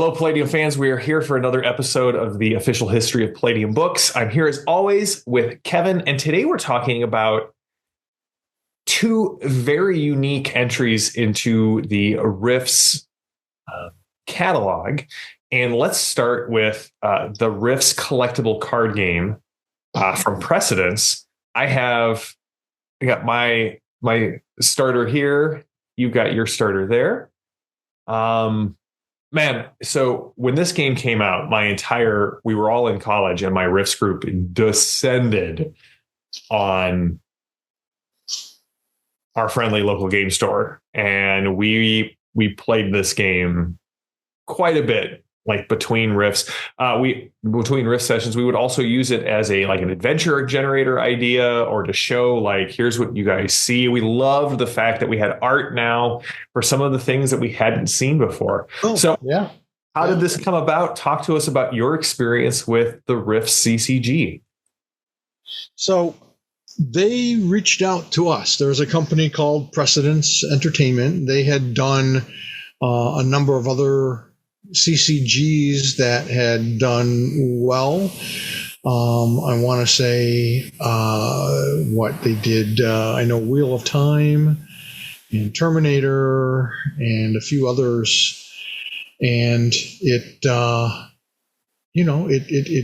Hello, Palladium fans. We are here for another episode of the official History of Palladium Books. I'm here as always with Kevin, and today we're talking about two very unique entries into the Rifts catalog. And let's start with the Rifts Collectible Card Game from Precedence. I got my starter here. You got your starter there. Man, so when this game came out, we were all in college and my Rifts group descended on our friendly local game store. And we played this game quite a bit, like between Rifts. Between Rift sessions, we would also use it as an adventure generator idea, or to show like, here's what you guys see. We loved the fact that we had art now for some of the things that we hadn't seen before. Yeah. How did this come about? Talk to us about your experience with the Rifts CCG. So they reached out to us. There was a company called Precedence Entertainment. They had done a number of other CCGs that had done well. I want to say what they did. I know Wheel of Time and Terminator and a few others. And it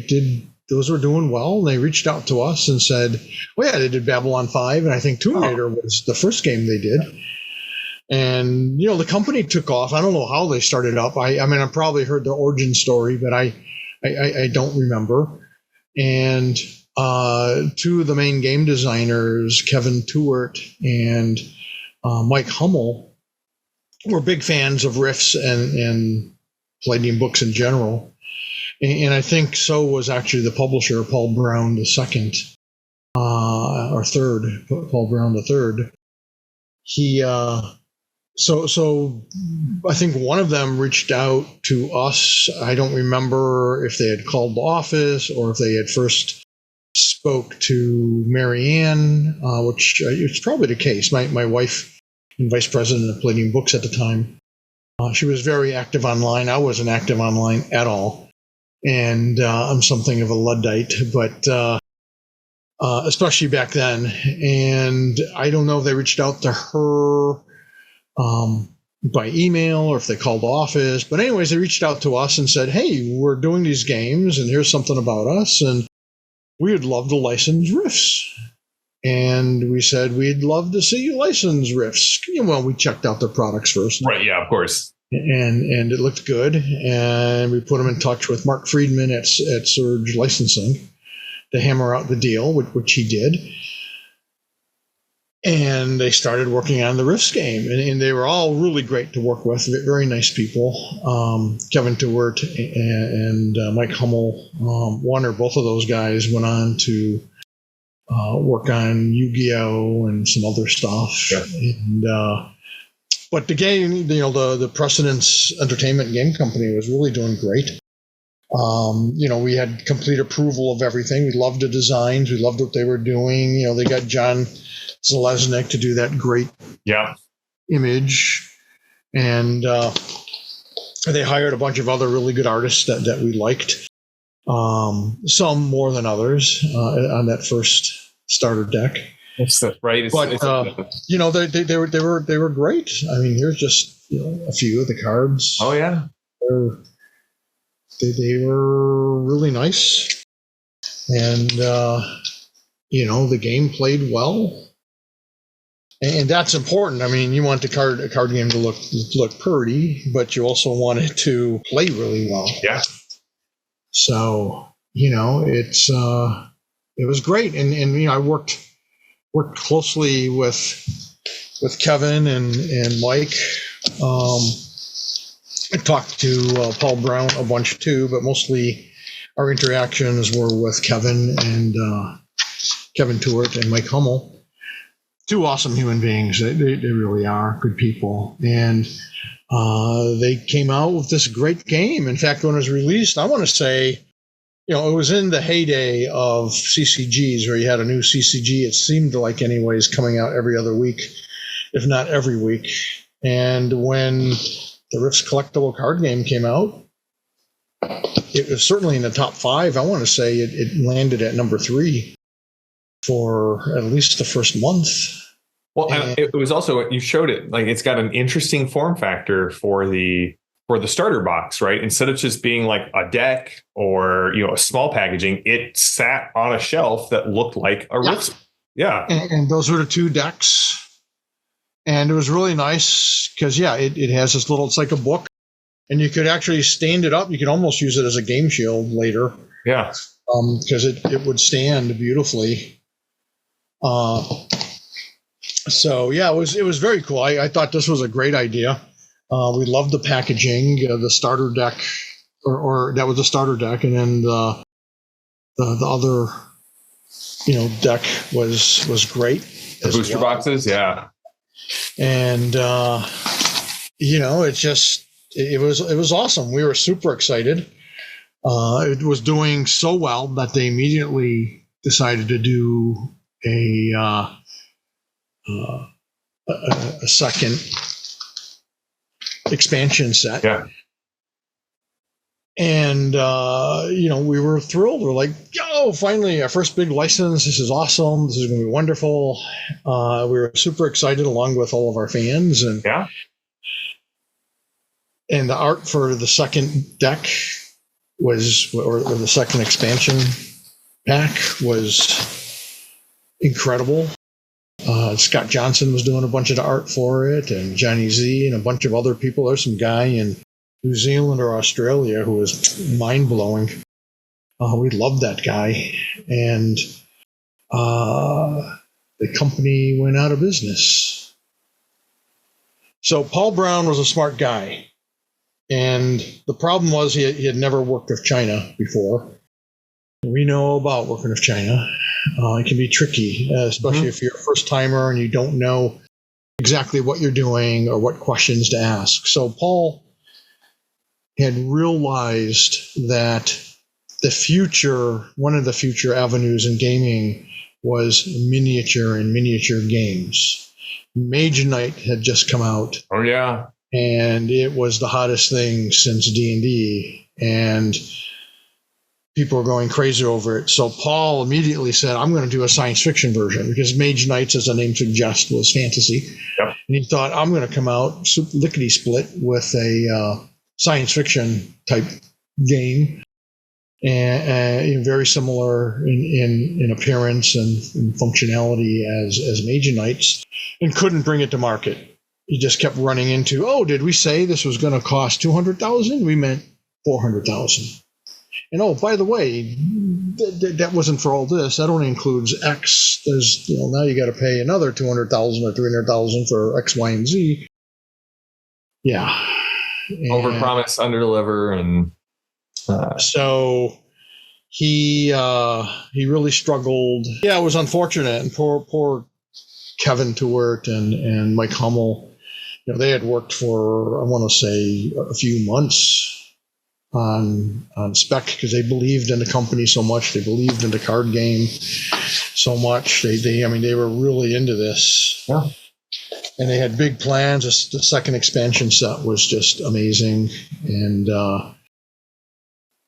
did. Those were doing well. And they reached out to us and said, "Oh yeah, they did Babylon 5, and I think Tomb Raider was the first game they did." And the company took off. I don't know how they started up. I mean, I probably heard the origin story, but I don't remember. And two of the main game designers, Kevin Tewart and Mike Hummel, were big fans of Rifts and Palladium Books in general. And I think so was actually the publisher, Paul Brown II, or third, Paul Brown III. He, so I think one of them reached out to us. I don't remember if they had called the office or if they had first spoke to Marianne, which it's probably the case. My wife and vice president of Palladium Books at the time, she was very active online. I wasn't active online at all. And I'm something of a Luddite, but especially back then. And I don't know if they reached out to her by email or if they called the office. But anyways, they reached out to us and said, "Hey, we're doing these games, and here's something about us, and we would love to license Rifts." And we said, "We'd love to see you license Rifts." Well, we checked out their products first. Right, yeah, of course. And it looked good, and we put him in touch with Mark Friedman at Surge Licensing to hammer out the deal, which he did. And they started working on the Rifts game, and they were all really great to work with, very nice people. Kevin Tewart and Mike Hummel, one or both of those guys went on to work on Yu-Gi-Oh! And some other stuff. Sure. But the game, the Precedence Entertainment Game Company was really doing great. We had complete approval of everything. We loved the designs. We loved what they were doing. They got John Zalesnik to do that great image. And they hired a bunch of other really good artists that we liked. Some more than others on that first starter deck. It's the right. But they were great. I mean, here's just a few of the cards. Oh yeah, they were really nice, and the game played well, and that's important. I mean, you want a card game to look pretty, but you also want it to play really well. Yeah. So it was great, and I worked closely with Kevin and Mike. I talked to Paul Brown a bunch too, but mostly our interactions were with Kevin and Kevin Tewart and Mike Hummel. Two awesome human beings. They really are good people. And they came out with this great game. In fact, when it was released, I want to say, it was in the heyday of CCGs where you had a new CCG. It seemed like anyways coming out every other week, if not every week. And when the Rifts Collectible Card Game came out, it was certainly in the top 5. I want to say it landed at number 3 for at least the first month. Well, and it was also, you showed it, like it's got an interesting form factor for the starter box, right? Instead of just being like a deck or, a small packaging, it sat on a shelf that looked like a Rifts. Yeah. And those were the 2 decks. And it was really nice because, it has this little, it's like a book. And you could actually stand it up. You could almost use it as a game shield later. Yeah. Because it would stand beautifully. So, it was very cool. I thought this was a great idea. We loved the packaging, the starter deck, or that was the starter deck. And then the other, deck was great. The booster boxes. Yeah. And, it was awesome. We were super excited. It was doing so well that they immediately decided to do a second expansion set. Yeah. And, we were thrilled. We're like, finally, our first big license. This is awesome. This is going to be wonderful. We were super excited along with all of our fans. And yeah. And the art for the second deck or the second expansion pack was incredible. Scott Johnson was doing a bunch of the art for it, and Johnny Z and a bunch of other people. There's some guy in New Zealand or Australia who was mind-blowing. We loved that guy. And the company went out of business. So Paul Brown was a smart guy. And the problem was he had never worked with China before. We know about working with China. It can be tricky, especially if you're a first timer and you don't know exactly what you're doing or what questions to ask. So Paul had realized that one of the future avenues in gaming was miniature and miniature games. Mage Knight had just come out. Oh, yeah. And it was the hottest thing since D&D. And people were going crazy over it. So Paul immediately said, I'm going to do a science fiction version, because Mage Knights, as the name suggests, was fantasy. Yep. And he thought, I'm going to come out lickety-split with a science fiction type game. And very similar in appearance and in functionality as Mage Knights, and couldn't bring it to market. He just kept running into, did we say this was going to cost $200,000? We meant $400,000. And by the way, that wasn't for all this. That only includes X. There's, now you got to pay another $200,000 or $300,000 for X, Y, and Z. Yeah. Overpromise, underdeliver, and so he really struggled. Yeah, it was unfortunate, and poor Kevin Tewart and Mike Hummel. They had worked for, I want to say, a few months on spec, because they believed in the company so much. They believed in the card game so much. They were really into this. Yeah. And they had big plans. The second expansion set was just amazing. And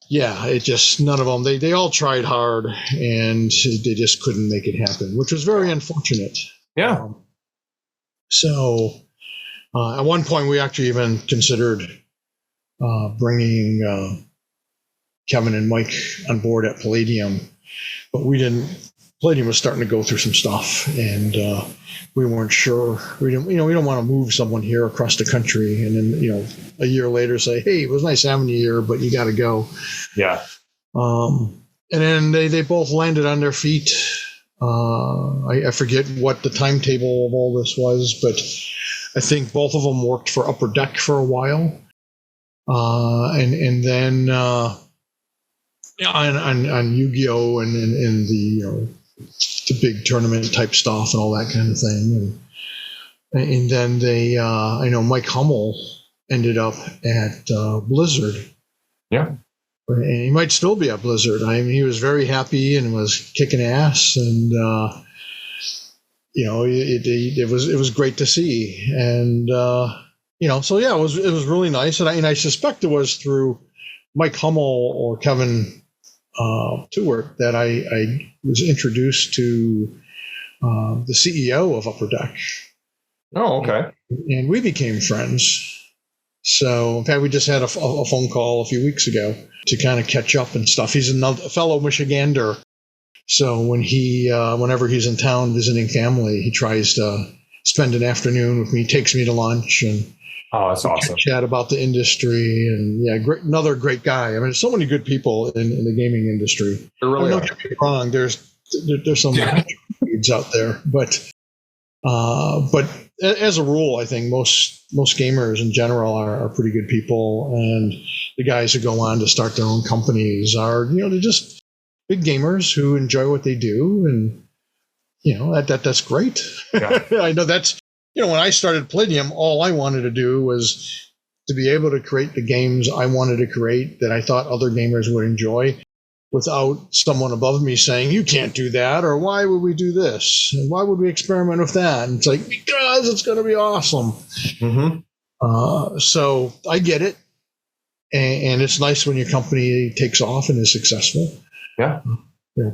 it just, none of them, they all tried hard, and they just couldn't make it happen, which was very unfortunate. Yeah. So at one point, we actually even considered bringing Kevin and Mike on board at Palladium, but we didn't. Palladium was starting to go through some stuff, and we weren't sure. We don't want to move someone here across the country, and then a year later say, "Hey, it was nice having you here, but you got to go." Yeah. And then they both landed on their feet. I forget what the timetable of all this was, but I think both of them worked for Upper Deck for a while, and then on Yu-Gi-Oh! and the big tournament type stuff and all that kind of thing, and then they I know Mike Hummel ended up at Blizzard. Yeah. And he might still be at Blizzard. He was very happy and was kicking ass, and it was great to see. And it was really nice. And I suspect it was through Mike Hummel or Kevin Tewart that I was introduced to the CEO of Upper Deck. Oh, okay. And we became friends. So, in fact, we just had a phone call a few weeks ago to kind of catch up and stuff. He's a fellow Michigander. So when whenever he's in town visiting family, he tries to spend an afternoon with me, takes me to lunch, and that's awesome. Chat about the industry, and another great guy. I mean, there's so many good people in the gaming industry. There really are. Don't get me wrong. There's some weeds out there, but as a rule, I think most gamers in general are pretty good people, and the guys who go on to start their own companies are they're just big gamers who enjoy what they do, and that's great. Yeah. I know that's when I started Palladium, all I wanted to do was to be able to create the games I wanted to create that I thought other gamers would enjoy, without someone above me saying, you can't do that, or why would we do this? And why would we experiment with that? And it's like, because it's going to be awesome. Mm-hmm. So I get it. And it's nice when your company takes off and is successful. Yeah.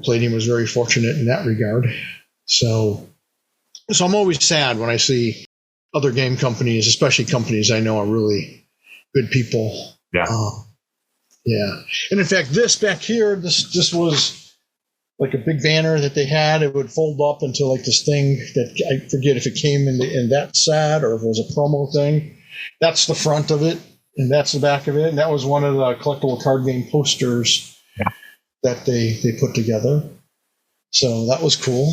Palladium was very fortunate in that regard. So I'm always sad when I see other game companies, especially companies I know are really good people. Yeah. Yeah. And in fact, this back here, this was like a big banner that they had. It would fold up into like this thing that I forget if it came in that set or if it was a promo thing. That's the front of it, and that's the back of it. And that was one of the collectible card game posters that they put together. So that was cool.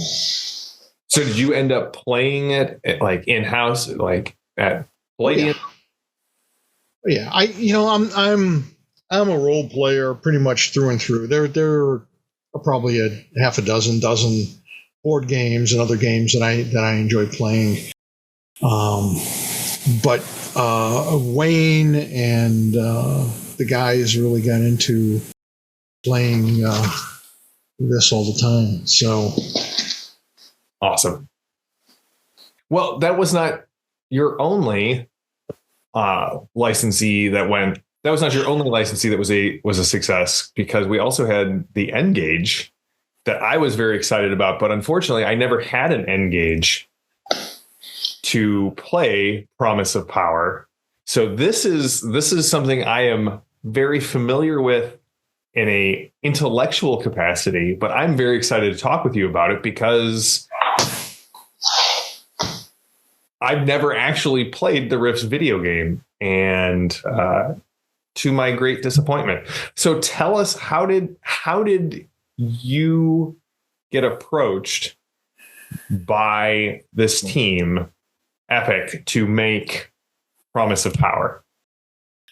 So did you end up playing it like in-house, like at Palladium? Yeah. I'm a role player pretty much through and through. There are probably a half a dozen board games and other games that I enjoy playing. But Wayne and the guys really got into playing this all the time. So awesome. Well, that was not your only licensee that went. That was not your only licensee that was a success, because we also had the N-Gage that I was very excited about, but unfortunately I never had an N-Gage to play Promise of Power. So this is something I am very familiar with in a intellectual capacity, but I'm very excited to talk with you about it because I've never actually played the Rifts video game, and to my great disappointment. So tell us, how did you get approached by this team, Epic, to make Promise of Power?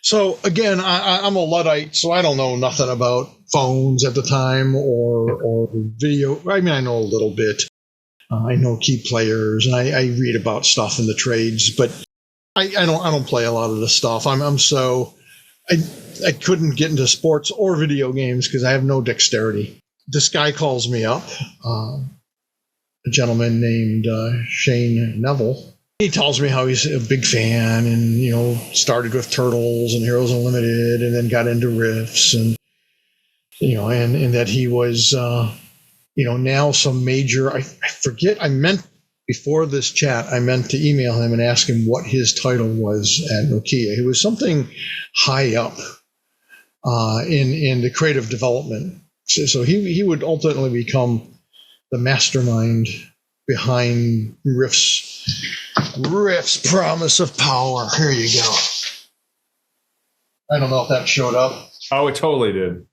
So again, I'm a Luddite, so I don't know nothing about phones at the time or video. I mean, I know a little bit. I know key players, and I read about stuff in the trades, but I don't play a lot of the stuff. I couldn't get into sports or video games because I have no dexterity. This guy calls me up, a gentleman named Shane Neville. He tells me how he's a big fan and, started with Turtles and Heroes Unlimited and then got into Rifts and that he was, now some major, I forget, before this chat, I meant to email him and ask him what his title was at Nokia. He was something high up in the creative development. So he would ultimately become the mastermind behind Rifts Promise of Power. Here you go. I don't know if that showed up. Oh, it totally did.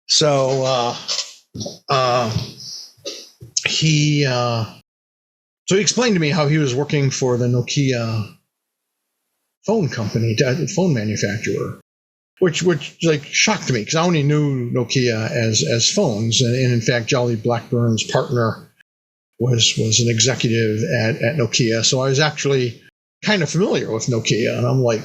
So he explained to me how he was working for the Nokia phone company, phone manufacturer, which like shocked me because I only knew Nokia as phones, and in fact, Jolly Blackburn's partner was an executive at Nokia, so I was actually kind of familiar with Nokia, and I'm like,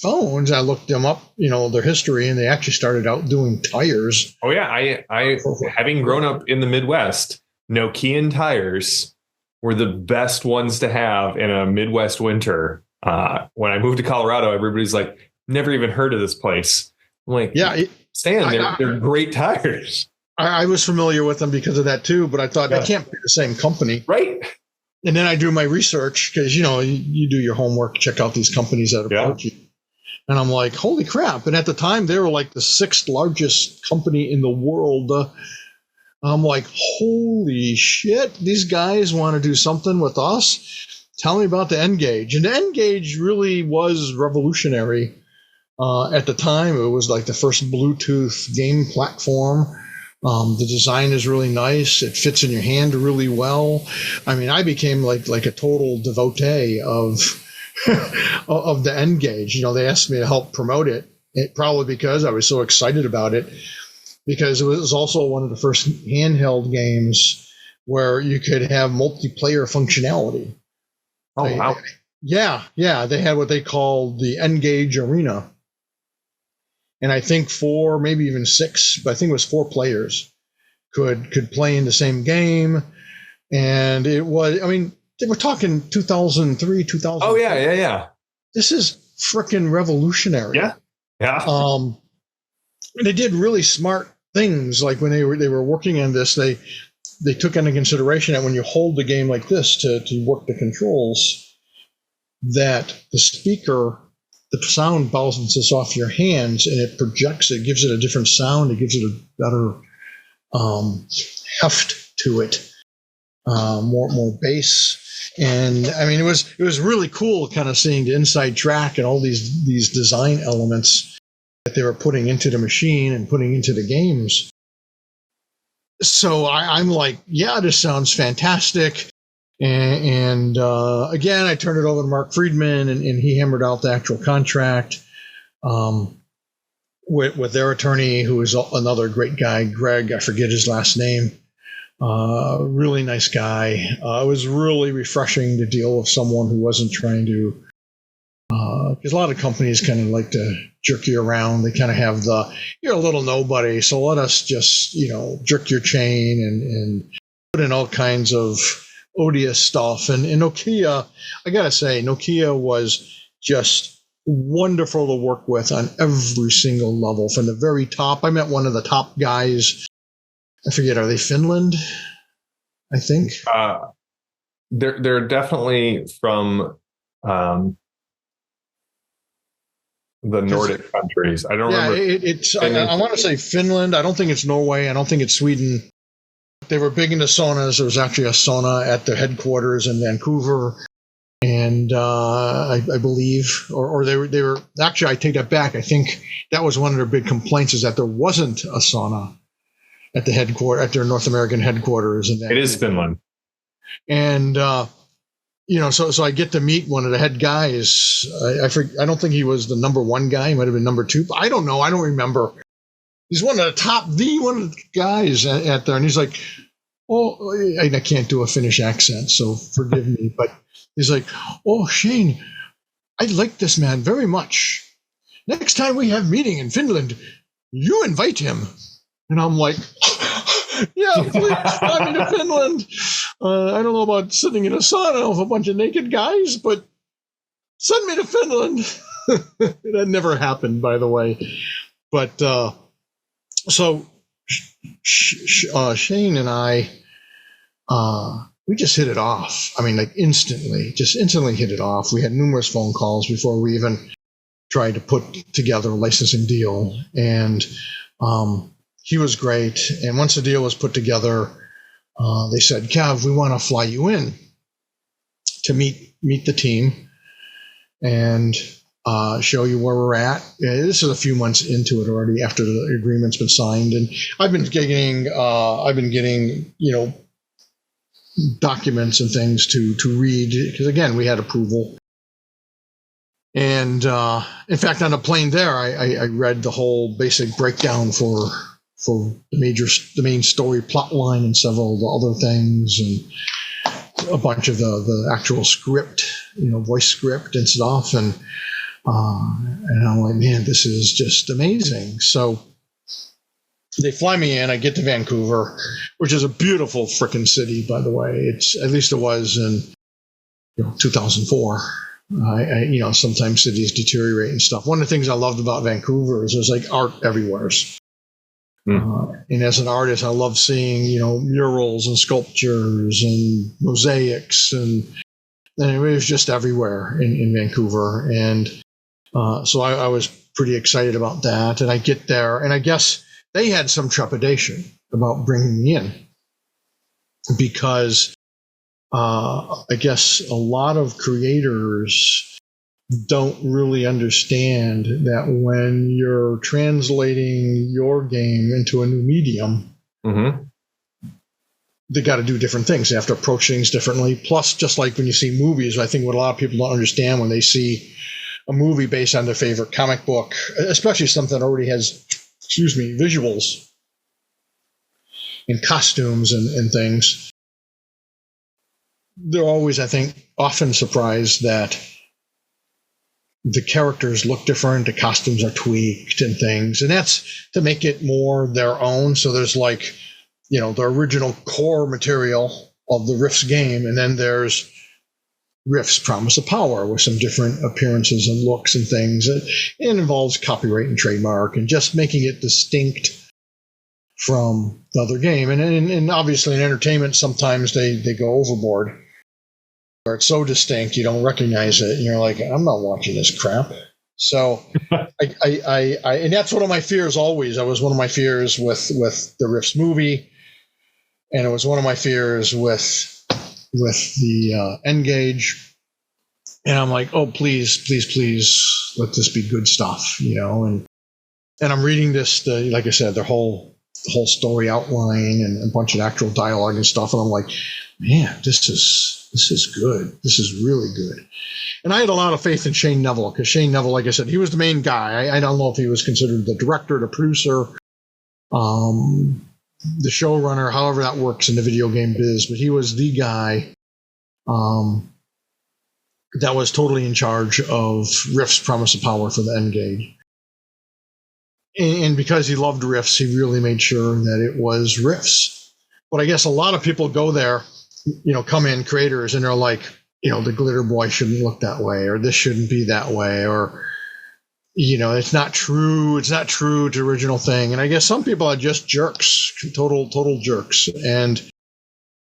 phones? I looked them up, their history, and they actually started out doing tires. Oh yeah, I having grown up in the Midwest, Nokian tires were the best ones to have in a Midwest winter. When I moved to Colorado, everybody's like, never even heard of this place. I'm like, yeah, Stan, they're great tires. I was familiar with them because of that too, but I thought Yeah. that can't be the same company. Right. And then I do my research because, you know, you do your homework, check out these companies that approach you. And I'm like, holy crap. And at the time, they were like the 6th largest company in the world. I'm like, holy shit, these guys want to do something with us? Tell me about the N-Gage. And the N-Gage really was revolutionary. At the time, it was like the first Bluetooth game platform. The design is really nice. It fits in your hand really well. I mean, I became like a total devotee of of the N-Gage. You know, they asked me to help promote it, probably because I was so excited about it, because it was also one of the first handheld games where you could have multiplayer functionality. Oh, wow. Yeah. They had what they called the N-Gage Arena. And I think 4, maybe even 6, but I think it was 4 players could play in the same game. And it was, I mean, they were talking 2003, 2000. Oh, yeah. This is freaking revolutionary. Yeah. And they did really smart things. Like when they were working on this, they took into consideration that when you hold the game like this to work the controls, that the speaker, the sound bounces off your hands and it projects it, gives it a different sound, it gives it a better heft to it, more bass. And I mean, it was really cool kind of seeing the inside track and all these design elements that they were putting into the machine and putting into the games. So I'm like, yeah, this sounds fantastic. And again, I turned it over to Mark Friedman, and he hammered out the actual contract with their attorney, who is another great guy, Greg. I forget his last name. Really nice guy. It was really refreshing to deal with someone who wasn't trying to, because a lot of companies kind of like to jerk you around. They kind of have you're a little nobody, so let us just, jerk your chain and put in all kinds of odious stuff. And Nokia, I gotta say, Nokia was just wonderful to work with on every single level. From the very top, I met one of the top guys. I forget, are they Finland? I think. They're definitely from the Nordic countries. I don't remember. I want to say Finland. I don't think it's Norway. I don't think it's Sweden. They were big into saunas. There was actually a sauna at their headquarters in Vancouver. And I believe, or they were, actually, I take that back. I think that was one of their big complaints, is that there wasn't a sauna at their North American headquarters. It is Finland. And, so I get to meet one of the head guys. I don't think he was the number 1 guy. He might have been number 2. But I don't know. I don't remember. He's one of the guys at there. And he's like, oh, I can't do a Finnish accent, so forgive me. But he's like, oh, Shane, I like this man very much. Next time we have meeting in Finland, you invite him. And I'm like, yeah, please fly me to Finland. I don't know about sitting in a sauna with a bunch of naked guys, but send me to Finland. That never happened, by the way. But so Shane and I, we just hit it off. I mean, like instantly hit it off. We had numerous phone calls before we even tried to put together a licensing deal. And he was great. And once the deal was put together, they said, Kev, we want to fly you in to meet the team and show you where we're at. This is a few months into it already, after the agreement's been signed. And I've been getting documents and things to read, because again, we had approval. And in fact, on the plane there, I read the whole basic breakdown for the main story plot line and several of the other things, and a bunch of the actual script, voice script and stuff. And I'm like, man, this is just amazing. So they fly me in. I get to Vancouver, which is a beautiful freaking city, by the way. At least it was in 2004. Sometimes cities deteriorate and stuff. One of the things I loved about Vancouver is there's like art everywhere. And as an artist, I love seeing, murals and sculptures and mosaics, and it was just everywhere in Vancouver. And so I was pretty excited about that. And I get there, and I guess they had some trepidation about bringing me in because I guess a lot of creators don't really understand that when you're translating your game into a new medium, they got to do different things. They have to approach things differently. Plus, just like when you see movies, I think what a lot of people don't understand when they see a movie based on their favorite comic book, especially something that already has, visuals and costumes and things, they're always, I think, often surprised that the characters look different, the costumes are tweaked and things, and that's to make it more their own. So there's like, the original core material of the Rifts game, and then there's Rifts Promise of Power with some different appearances and looks and things. It involves copyright and trademark and just making it distinct from the other game. And obviously in entertainment, sometimes they go overboard. Where it's so distinct you don't recognize it, and you're like, I'm not watching this crap. So I and that's one of my fears always. That was one of my fears with the Rifts movie, and it was one of my fears with the N-Gage. And I'm like, oh, please let this be good stuff, and I'm reading this, like I said, the whole story outline and a bunch of actual dialogue and stuff, and I'm like, man, this is good. This is really good. And I had a lot of faith in Shane Neville, because Shane Neville, like I said, he was the main guy. I don't know if he was considered the director, the producer, the showrunner, however that works in the video game biz, but he was the guy that was totally in charge of Rifts Promise of Power for the N-Gage. And because he loved Rifts, he really made sure that it was Rifts. But I guess a lot of people go there, come in, creators, and they're like, the glitter boy shouldn't look that way, or this shouldn't be that way, or, it's not true. It's not true to the original thing. And I guess some people are just jerks, total jerks. And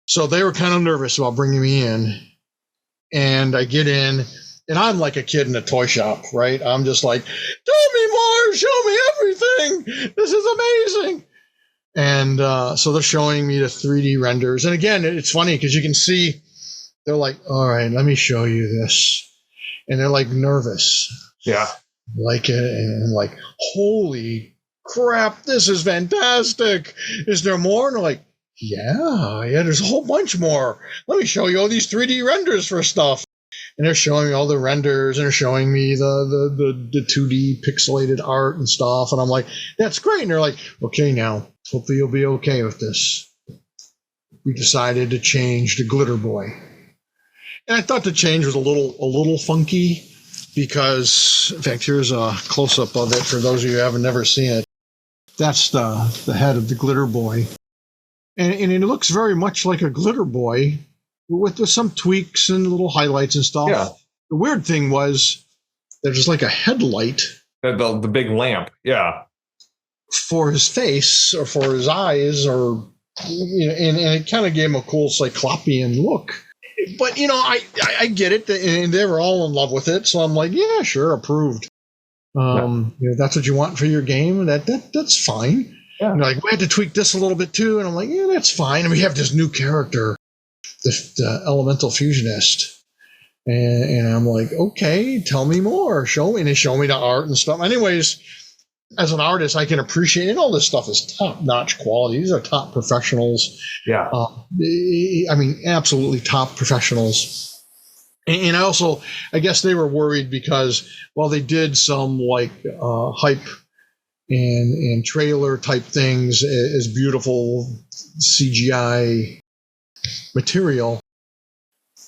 so they were kind of nervous about bringing me in. And I get in, and I'm like a kid in a toy shop, right? I'm just like, tell me more, show me everything. This is amazing. And so they're showing me the 3D renders. And again, it's funny because you can see they're like, all right, let me show you this. And they're like nervous. Yeah. Like it. And I'm like, holy crap, this is fantastic. Is there more? And they're like, yeah, there's a whole bunch more. Let me show you all these 3D renders for stuff. And they're showing me all the renders, and they're showing me the 2D pixelated art and stuff. And I'm like, that's great. And they're like, okay, now, hopefully you'll be okay with this. We decided to change the Glitter Boy. And I thought the change was a little funky because, in fact, here's a close-up of it for those of you who haven't never seen it. That's the head of the Glitter Boy. And it looks very much like a Glitter Boy with some tweaks and little highlights and stuff. Yeah. The weird thing was there's like a headlight. The big lamp. Yeah. For his face or for his eyes, or, and it kind of gave him a cool cyclopean look. But, I get it. And they were all in love with it. So I'm like, yeah, sure, approved. That's what you want for your game. That's fine. Yeah. And like, we had to tweak this a little bit too. And I'm like, yeah, that's fine. And we have this new character, the elemental fusionist. And I'm like, okay, tell me more. Show me. And they show me the art and stuff. Anyways, as an artist, I can appreciate, and all this stuff is top-notch quality. These are top professionals. Yeah. Absolutely top professionals. And I guess they were worried because, they did some hype and trailer type things as beautiful CGI material.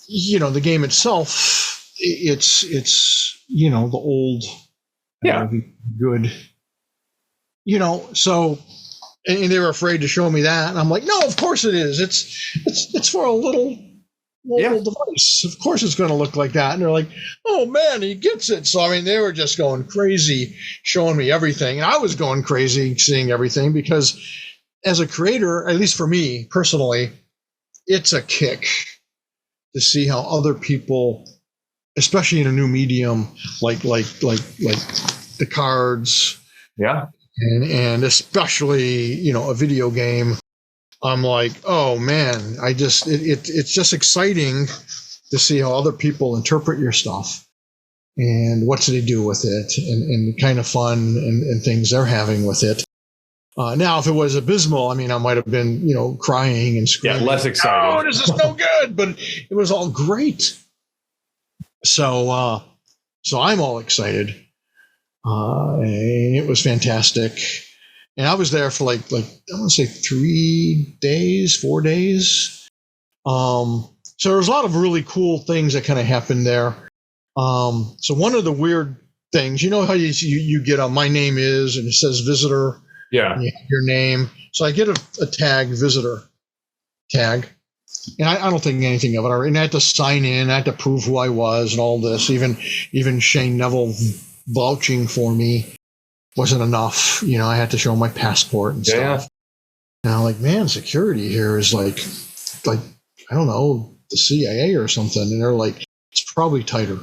The game itself, it's the old, good, so, and they were afraid to show me that. And I'm like, no, of course it is. It's for a little mobile device. Of course it's going to look like that. And they're like, oh man, he gets it. So, I mean, they were just going crazy, showing me everything. And I was going crazy, seeing everything, because as a creator, at least for me personally, it's a kick to see how other people, especially in a new medium, like the cards. Yeah. And especially, you know, a video game. I'm like, oh man, it's just exciting to see how other people interpret your stuff and what do they do with it, and kind of fun and things they're having with it. Now, if it was abysmal, I mean, I might have been, you know, crying and screaming. Yeah, less excited. Oh, this is no good, but it was all great. So I'm all excited. And it was fantastic. And I was there for like I want to say 3 days, 4 days. So there was a lot of really cool things that kind of happened there. So one of the weird things, you know how you get a my name is, and it says visitor. Yeah. And you have your name. So I get a tag, visitor tag. And I don't think anything of it. And I had to sign in. I had to prove who I was and all this. Even Shane Neville vouching for me wasn't enough. You know, I had to show my passport and stuff. And I'm like, man, security here is like I don't know, the CIA or something. And they're like, it's probably tighter.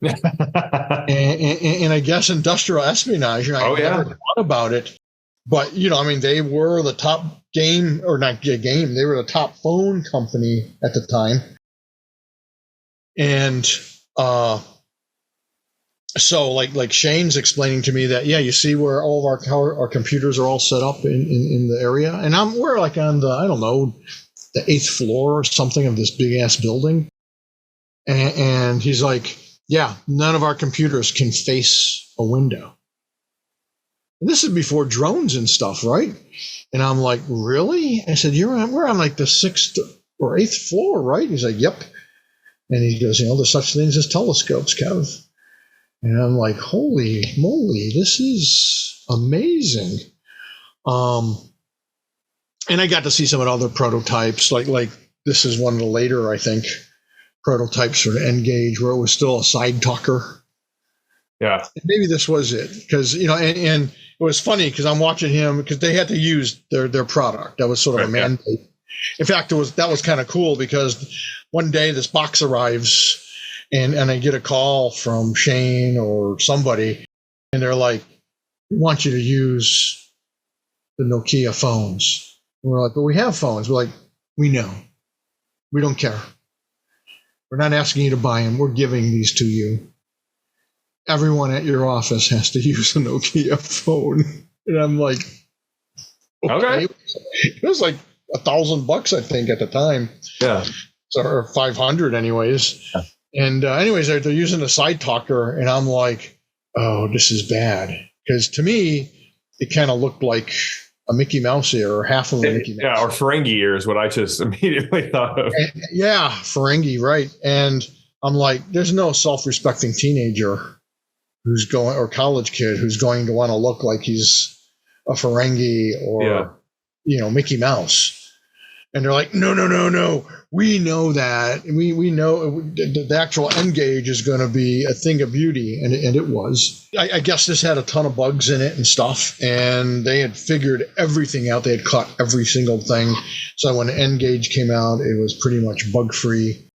and I guess industrial espionage. I never thought about it. But, you know, I mean, they were the top game, or not game, they were the top phone company at the time. And so like Shane's explaining to me that, yeah, you see where all of our computers are all set up in the area. And we're like on the, I don't know, the 8th floor or something of this big ass building. And he's like, yeah, none of our computers can face a window. And this is before drones and stuff, right? And I'm like, really? I said, we're on like the 6th or 8th floor, right? He's like, yep. And he goes, you know, there's such things as telescopes, Kev. And I'm like, holy moly, this is amazing. And I got to see some of the other prototypes, like this is one of the later, I think, prototypes for the N-Gage, where it was still a side talker. Yeah. And maybe this was it, because, you know, and it was funny because I'm watching him, because they had to use their product. That was sort of a mandate. Yeah. In fact, that was kind of cool, because one day this box arrives and I get a call from Shane or somebody, and they're like, we want you to use the Nokia phones. And we're like, but we have phones. We're like, we know. We don't care. We're not asking you to buy them. We're giving these to you. Everyone at your office has to use a Nokia phone. And I'm like, okay. It was like $1,000, I think, at the time. Yeah. So, or 500 anyways. Yeah. And anyways, they're using a side talker, and I'm like, oh, this is bad. Because to me, it kind of looked like a Mickey Mouse ear, or half of a Mickey Mouse. Yeah, or Ferengi ear is what I just immediately thought of. And, yeah, Ferengi, right. And I'm like, there's no self-respecting teenager who's going, or college kid who's going to want to look like he's a Ferengi or, you know, Mickey Mouse. And they're like, no. We know that. We know the actual N-Gage is going to be a thing of beauty. And it was. I guess this had a ton of bugs in it and stuff. And they had figured everything out. They had caught every single thing. So when the N-Gage came out, it was pretty much bug-free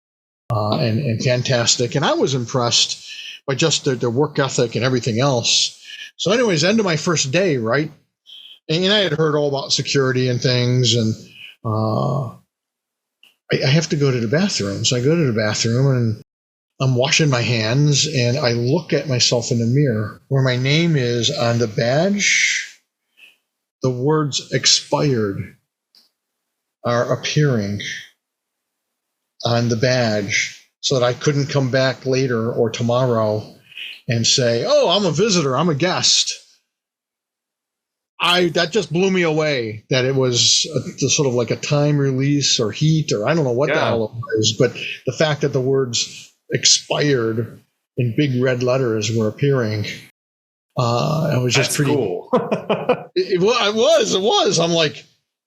and fantastic. And I was impressed by just their work ethic and everything else. So anyways, end of my first day, right? And I had heard all about security and things, and I have to go to the bathroom. So I go to the bathroom, and I'm washing my hands, and I look at myself in the mirror where my name is on the badge. The words expired are appearing on the badge, so that I couldn't come back later or tomorrow and say, oh, I'm a visitor, I'm a guest. That just blew me away, that it was sort of like a time release or heat, or I don't know what the hell it was, but the fact that the words expired in big red letters were appearing, it was just pretty cool. It was. I'm like,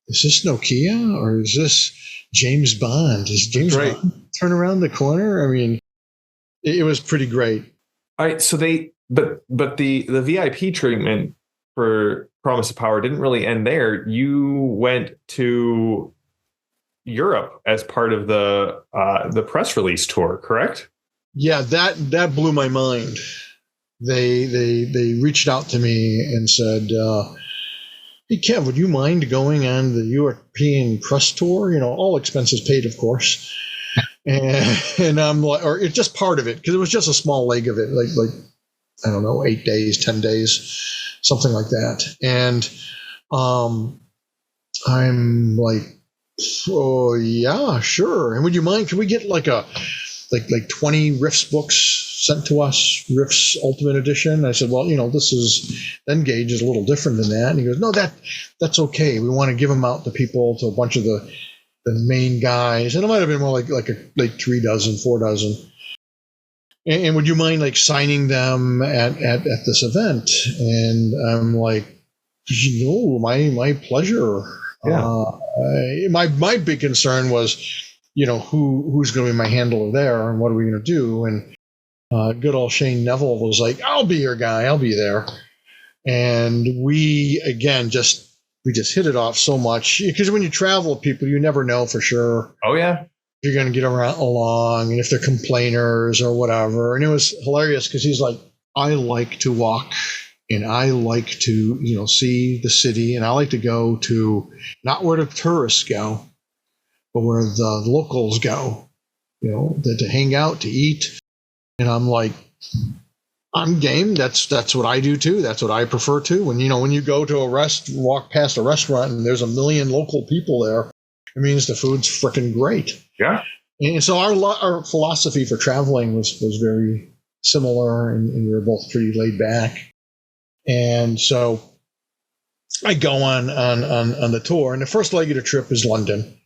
is this Nokia, or is this James Bond. Is James Bond turn around the corner? I mean, it was pretty great. All right, so but the VIP treatment for Promise of Power didn't really end there. You went to Europe as part of the press release tour, correct? Yeah, that blew my mind. They reached out to me and said, "Hey Kev, would you mind going on the European press tour? You know, all expenses paid, of course." And I'm like, or it's just part of it, because it was just a small leg of it, like I don't know, 8 days, 10 days, something like that. And I'm like, "Oh yeah, sure. And would you mind? Can we get like 20 Rifts books sent to us, Rifts Ultimate Edition?" I said, "Well, you know, this is Engage is a little different than that." And he goes, "No, that's okay. We want to give them out to people, to a bunch of the main guys, and it might have been more like 3 dozen, 4 dozen. And would you mind like signing them at this event?" And I'm like, "No, my pleasure." Yeah. My big concern was, you know, who's going to be my handler there, and what are we going to do? And good old Shane Neville was like, "I'll be your guy. I'll be there." And we just hit it off so much, because when you travel with people, you never know for sure. Oh yeah. If you're going to get along, and if they're complainers or whatever. And it was hilarious, because he's like, "I like to walk, and I like to, you know, see the city, and I like to go to not where the tourists go, but where the locals go, you know, to hang out, to eat." And I'm like, "I'm game. That's what I do too. That's what I prefer too." When you go to walk past a restaurant and there's a million local people there, it means the food's freaking great. Yeah. And so our philosophy for traveling was very similar, and we were both pretty laid back. And so I go on the tour, and the first leg of the trip is London,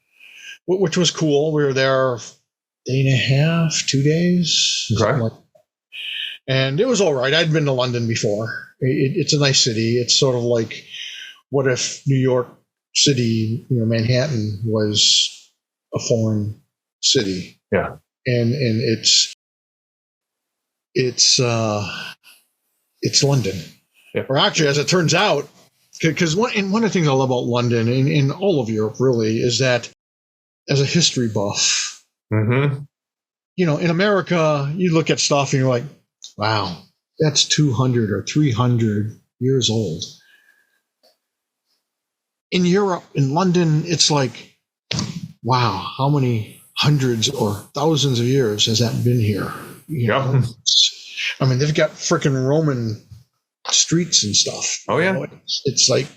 which was cool. We were there a day and a half, 2 days. Okay. And it was all right. I'd been to London before. It's a nice city. It's sort of like, what if New York City, you know, Manhattan was a foreign city? Yeah. And it's London. Yeah. Or actually, as it turns out, because one of the things I love about London, and in all of Europe really, is that as a history buff, Mm-hmm. you know, in America, you look at stuff and you're like, "Wow, that's 200 or 300 years old." In Europe, in London, it's like, wow, how many hundreds or thousands of years has that been here? You know? I mean, they've got freaking Roman streets and stuff. Oh yeah. You know, it's like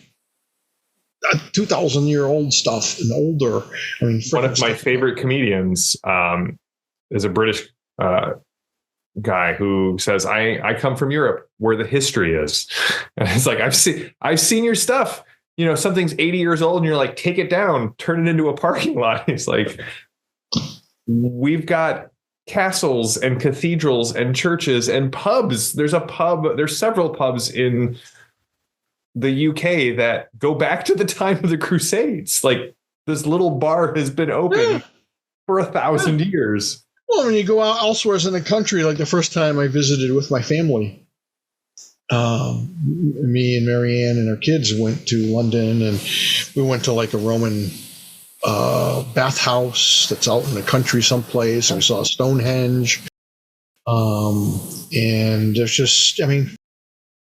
2,000-year-old stuff and older. I mean, one of my favorite comedians is a British guy who says, I come from Europe where the history is. And it's like, I've seen your stuff. You know, something's 80 years old and you're like, take it down, turn it into a parking lot. It's like, we've got castles and cathedrals and churches and pubs. There's several pubs in the UK that go back to the time of the Crusades. Like, this little bar has been open for 1,000 years. Well, when you go out elsewhere in the country, like the first time I visited with my family, me and Marianne and our kids went to London, and we went to like a Roman bathhouse that's out in the country someplace, and we saw Stonehenge. And there's just, I mean,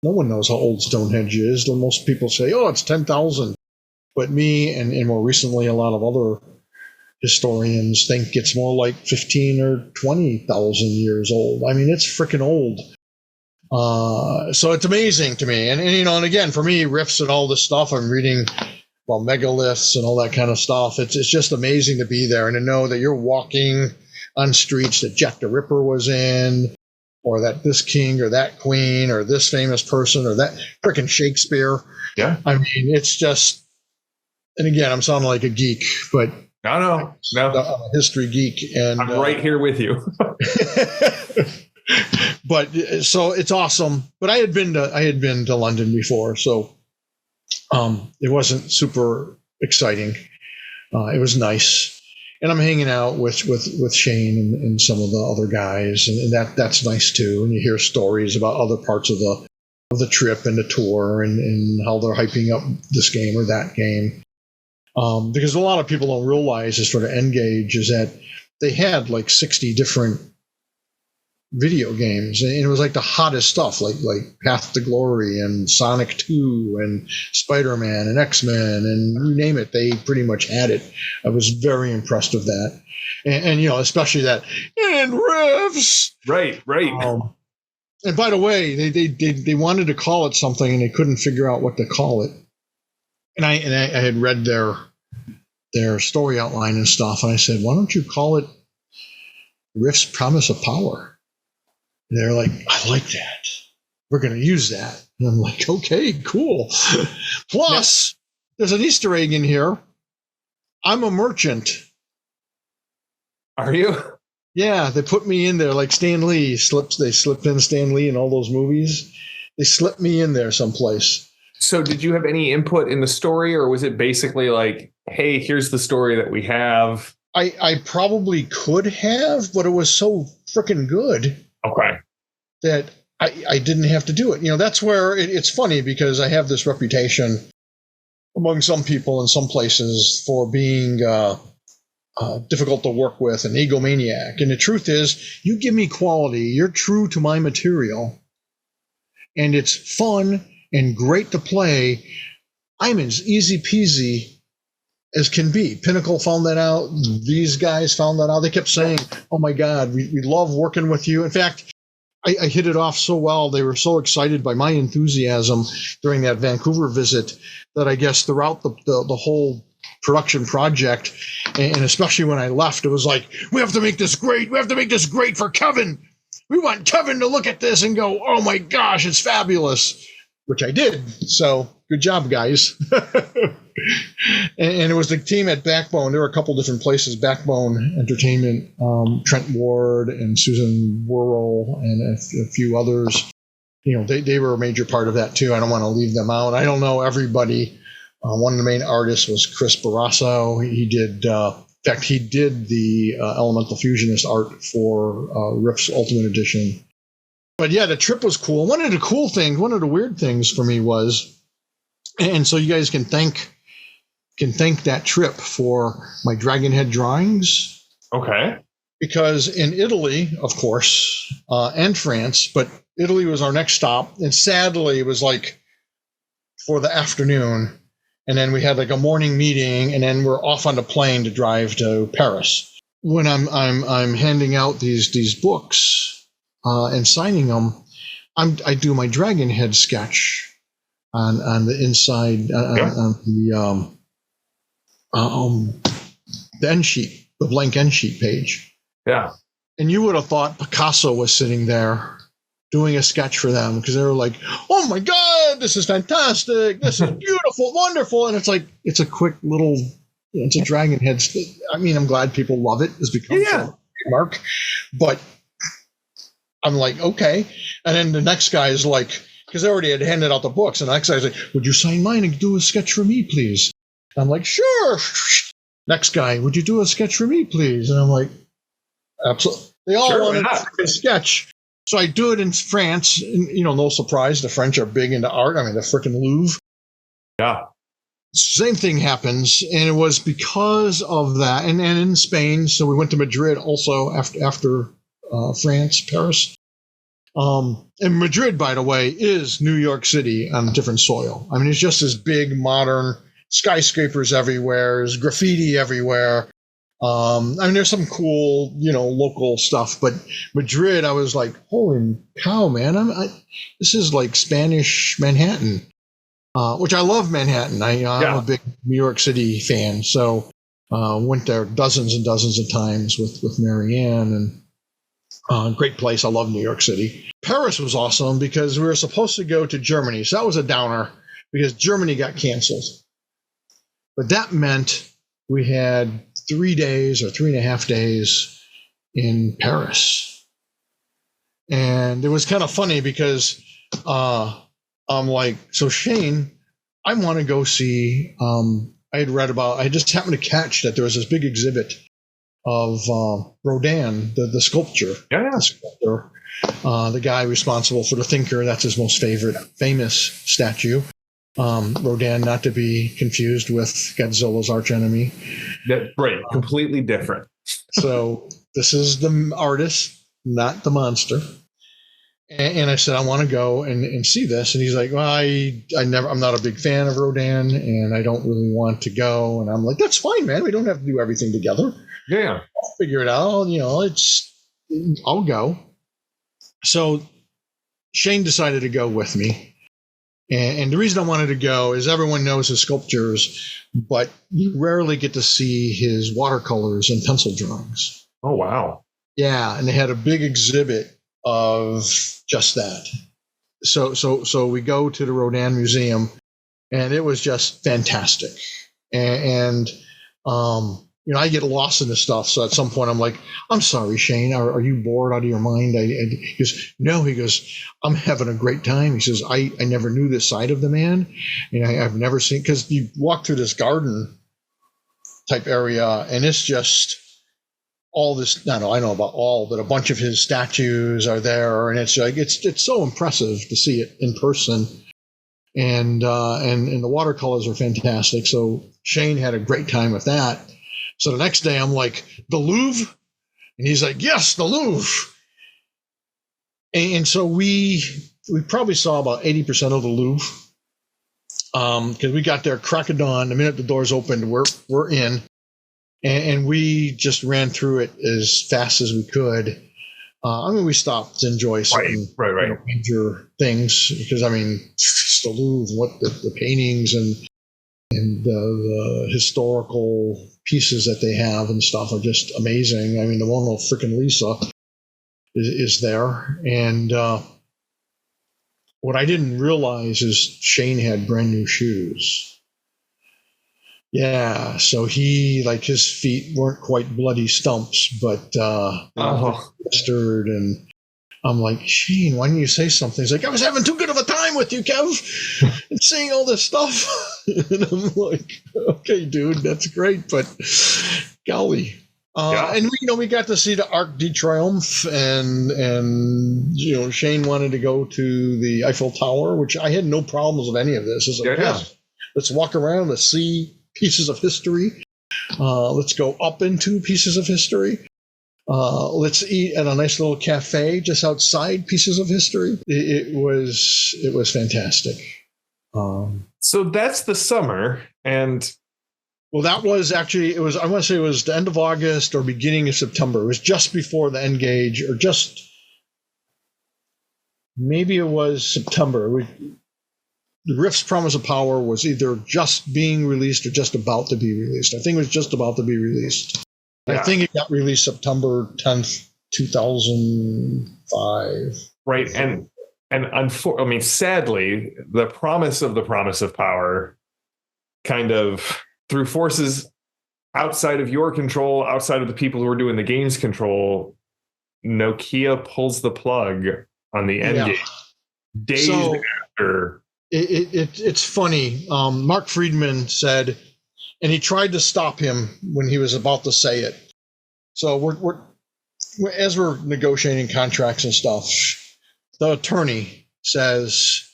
no one knows how old Stonehenge is. Most people say, "Oh, it's 10,000." But me and more recently a lot of other historians think it's more like 15 or 20,000 years old. I mean, it's freaking old. So it's amazing to me. And you know, and again, for me, Rifts and all this stuff, I'm reading about megaliths and all that kind of stuff. It's just amazing to be there and to know that you're walking on streets that Jack the Ripper was in, or that this king or that queen or this famous person or that frickin' Shakespeare. Yeah. I mean, it's just, and again, I'm sounding like a geek, but no, I'm a history geek, and I'm right here with you. But so it's awesome. But I had been to London before, so it wasn't super exciting. It was nice, and I'm hanging out with Shane and some of the other guys, and that's nice too. And you hear stories about other parts of the trip and the tour, and how they're hyping up this game or that game. Because a lot of people don't realize is sort of N-Gage is that they had like 60 different video games, and it was like the hottest stuff, like Path to Glory and Sonic 2 and Spider-Man and X-Men and you name it, they pretty much had it. I was very impressed with that, and especially that and Rifts. Right. And by the way, they wanted to call it something and they couldn't figure out what to call it. And I had read their story outline and stuff, and I said, why don't you call it Rifts Promise of Power? And they're like, I like that. We're going to use that. And I'm like, okay, cool. Plus, there's an Easter egg in here. I'm a merchant. Are you? Yeah, they put me in there like Stan Lee. They slipped in Stan Lee in all those movies. They slipped me in there someplace. So did you have any input in the story, or was it basically like, hey, here's the story that we have? I probably could have, but it was so freaking good. Okay. That I didn't have to do it. That's where it's funny, because I have this reputation among some people in some places for being difficult to work with, an egomaniac. And the truth is, you give me quality, you're true to my material, and it's fun and great to play, I'm as easy peasy as can be. Pinnacle found that out. These guys found that out. They kept saying, oh my God, we love working with you. In fact, I hit it off so well. They were so excited by my enthusiasm during that Vancouver visit that I guess throughout the whole production project, and especially when I left, it was like, we have to make this great. We have to make this great for Kevin. We want Kevin to look at this and go, oh my gosh, it's fabulous, which I did. So good job, guys. And it was the team at Backbone. There were a couple different places, Backbone Entertainment, Trent Ward and Susan Worrell and a few others. They were a major part of that too. I don't want to leave them out. I don't know everybody. One of the main artists was Chris Barrasso. He did, in fact, he did the Elemental Fusionist art for Rifts Ultimate Edition. But yeah, the trip was cool. One of the weird things for me was, and so you guys can thank that trip for my Dragonhead drawings. Okay. Because in Italy, of course, and France, but Italy was our next stop, and sadly it was like for the afternoon, and then we had like a morning meeting, and then we're off on the plane to drive to Paris. When I'm handing out these books and signing them, I do my Dragonhead sketch on the inside on the end sheet, the blank end sheet page. Yeah. And you would have thought Picasso was sitting there doing a sketch for them, because they were like, oh my God, this is fantastic. This is beautiful, wonderful. And it's like, it's a quick little, it's a Dragonhead. I mean, I'm glad people love it. It's become a trademark. But I'm like, okay. And then the next guy is like, because they already had handed out the books, and the next guy's like, would you sign mine and do a sketch for me, please? I'm like, sure. Next guy, would you do a sketch for me, please? And I'm like, absolutely. They all wanted a sketch. So I do it in France. And, no surprise, the French are big into art. I mean, the freaking Louvre. Yeah. Same thing happens. And it was because of that. And in Spain, so we went to Madrid also after France, Paris. And Madrid, by the way, is New York City on different soil. I mean, it's just this big, modern skyscrapers everywhere. There's graffiti everywhere. I mean, there's some cool, local stuff. But Madrid, I was like, holy cow, man. This is like Spanish Manhattan, which I love Manhattan. I'm a big New York City fan. So went there dozens and dozens of times with Marianne, and great place. I love New York City. Paris was awesome because we were supposed to go to Germany. So that was a downer because Germany got canceled. But that meant we had 3 days or 3.5 days in Paris. And it was kind of funny because I'm like, so Shane, I want to go see, I just happened to catch that there was this big exhibit of Rodin, the sculpture. Yeah. The sculptor, the guy responsible for the Thinker. That's his most famous statue. Rodin, not to be confused with Godzilla's archenemy. Right, completely different. So this is the artist, not the monster. And I said, I want to go and see this. And he's like, well, I'm not a big fan of Rodin, and I don't really want to go. And I'm like, that's fine, man. We don't have to do everything together. Yeah. I'll figure it out. I'll go. So Shane decided to go with me. And the reason I wanted to go is everyone knows his sculptures, but you rarely get to see his watercolors and pencil drawings. Oh, wow. Yeah, and they had a big exhibit of just that. So we go to the Rodin Museum, and it was just fantastic. And I get lost in this stuff. So at some point, I'm like, I'm sorry, Shane, are you bored out of your mind? He goes, no. He goes, I'm having a great time. He says, I never knew this side of the man. And I've never seen, because you walk through this garden type area, and it's just all this. I know about all, but a bunch of his statues are there. And it's like, it's so impressive to see it in person. And the watercolors are fantastic. So Shane had a great time with that. So the next day I'm like, the Louvre? And he's like, yes, the Louvre. And so we probably saw about 80% of the Louvre. Because we got there crack of dawn. The minute the doors opened, we're in. And we just ran through it as fast as we could. We stopped to enjoy certain major things. Because, it's the Louvre, what the paintings and the historical pieces that they have and stuff are just amazing. The one with frickin' Lisa is there. And what I didn't realize is Shane had brand new shoes. Yeah, so his feet weren't quite bloody stumps, but blistered. And I'm like, Shane, why didn't you say something? He's like, I was having too good of a time with you, Kev, and seeing all this stuff. And I'm like, okay, dude, that's great, but golly. And we got to see the Arc de Triomphe, and Shane wanted to go to the Eiffel Tower, which I had no problems with any of this. It's like, let's walk around, let's see pieces of history. Let's go up into pieces of history. Let's eat at a nice little cafe just outside pieces of history. It was fantastic. So that's the summer, and that was actually, I want to say it was the end of August or beginning of September. It was just before the Engage, or maybe it was September. The Rifts Promise of Power was either just being released or just about to be released. I think it was just about to be released. Yeah. I think it got released September 10th, 2005. Right. And sadly, the Promise of Power kind of, through forces outside of your control, outside of the people who are doing the game's control, Nokia pulls the plug on the Endgame days after. It's funny. Mark Friedman said, and he tried to stop him when he was about to say it. So we're as we're negotiating contracts and stuff, the attorney says,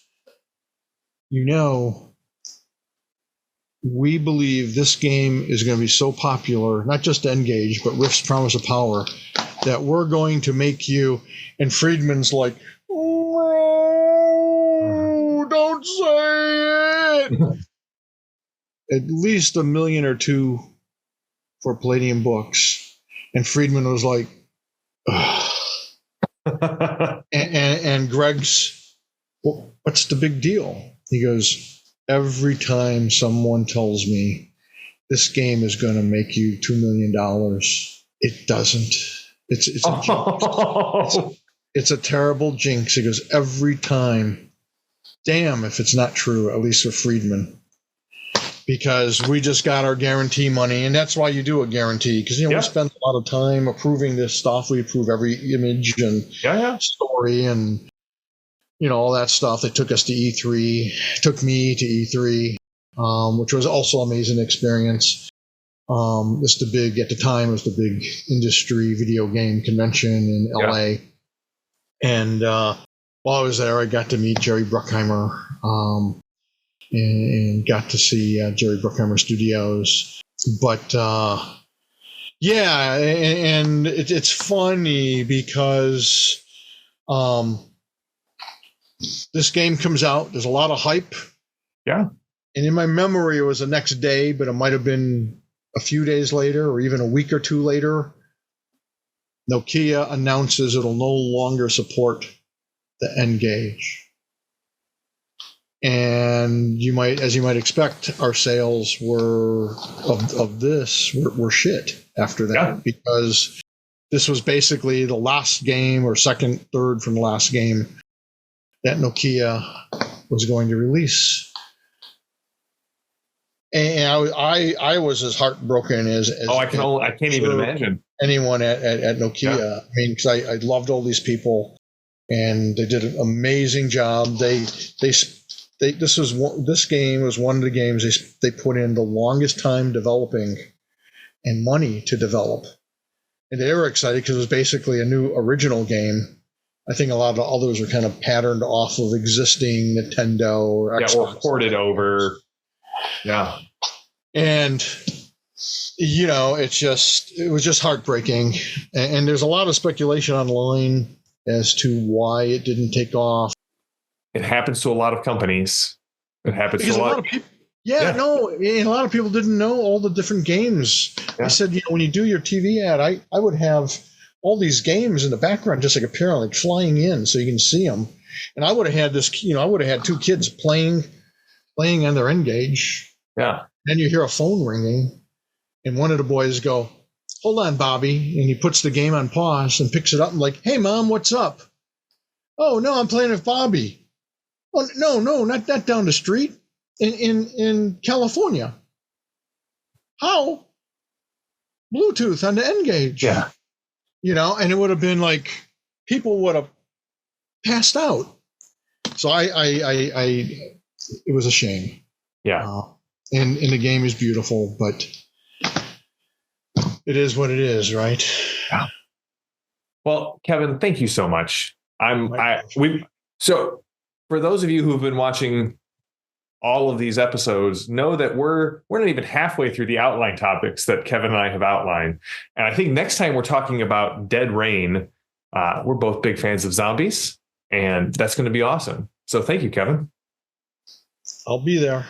we believe this game is going to be so popular, not just Engage, but Rift's Promise of Power, that we're going to make you. And Friedman's like, oh, don't say it. At least $1 million or $2 million for Palladium Books. And Friedman was like, and Greg's, well, what's the big deal? He goes, every time someone tells me this game is going to make you $2 million, it doesn't. It's a jinx. It's a terrible jinx. He goes, every time. Damn if it's not true, at least with Friedman. Because we just got our guarantee money, and that's why you do a guarantee. Because we spend a lot of time approving this stuff. We approve every image and story, and all that stuff. They took us to E3, took me to E3, which was also an amazing experience. It's the big, at the time, it was the big industry video game convention in LA. And while I was there, I got to meet Jerry Bruckheimer and got to see Jerry Bruckheimer Studios. But and it's funny because this game comes out. There's a lot of hype. Yeah. And in my memory, it was the next day, but it might have been a few days later or even a week or two later. Nokia announces it'll no longer support the N-Gage. And as you might expect, our sales were shit after that, because this was basically the last game, or second, third from the last game that Nokia was going to release. And I was as heartbroken as I can't even imagine anyone at Nokia. Yeah. I mean, because I loved all these people, and they did an amazing job. This game was one of the games they put in the longest time developing and money to develop, and they were excited because it was basically a new original game. I think a lot of the others were kind of patterned off of existing Nintendo or Xbox. Or ported over. Yeah. And, it was just heartbreaking. And there's a lot of speculation online as to why it didn't take off. It happens to a lot of companies. It happens because to a lot of people. And a lot of people didn't know all the different games. Yeah. I said, when you do your TV ad, I would have all these games in the background just like appearing, like flying in so you can see them. And I would have had this, I would have had two kids playing on their N-Gage. Yeah. Then you hear a phone ringing, and one of the boys go, "Hold on, Bobby," and he puts the game on pause and picks it up and like, "Hey, Mom, what's up?" "Oh, no, I'm playing with Bobby." "Oh, no, not down the street in California." "How?" "Bluetooth on the N-Gage." Yeah. And it would have been like people would have passed out. So it was a shame. Yeah. And the game is beautiful, but it is what it is, right? Yeah. Well, Kevin, thank you so much. So for those of you who've been watching all of these episodes, know that we're not even halfway through the outline topics that Kevin and I have outlined. And I think next time we're talking about Dead Rain, we're both big fans of zombies, and that's going to be awesome. So thank you, Kevin. I'll be there.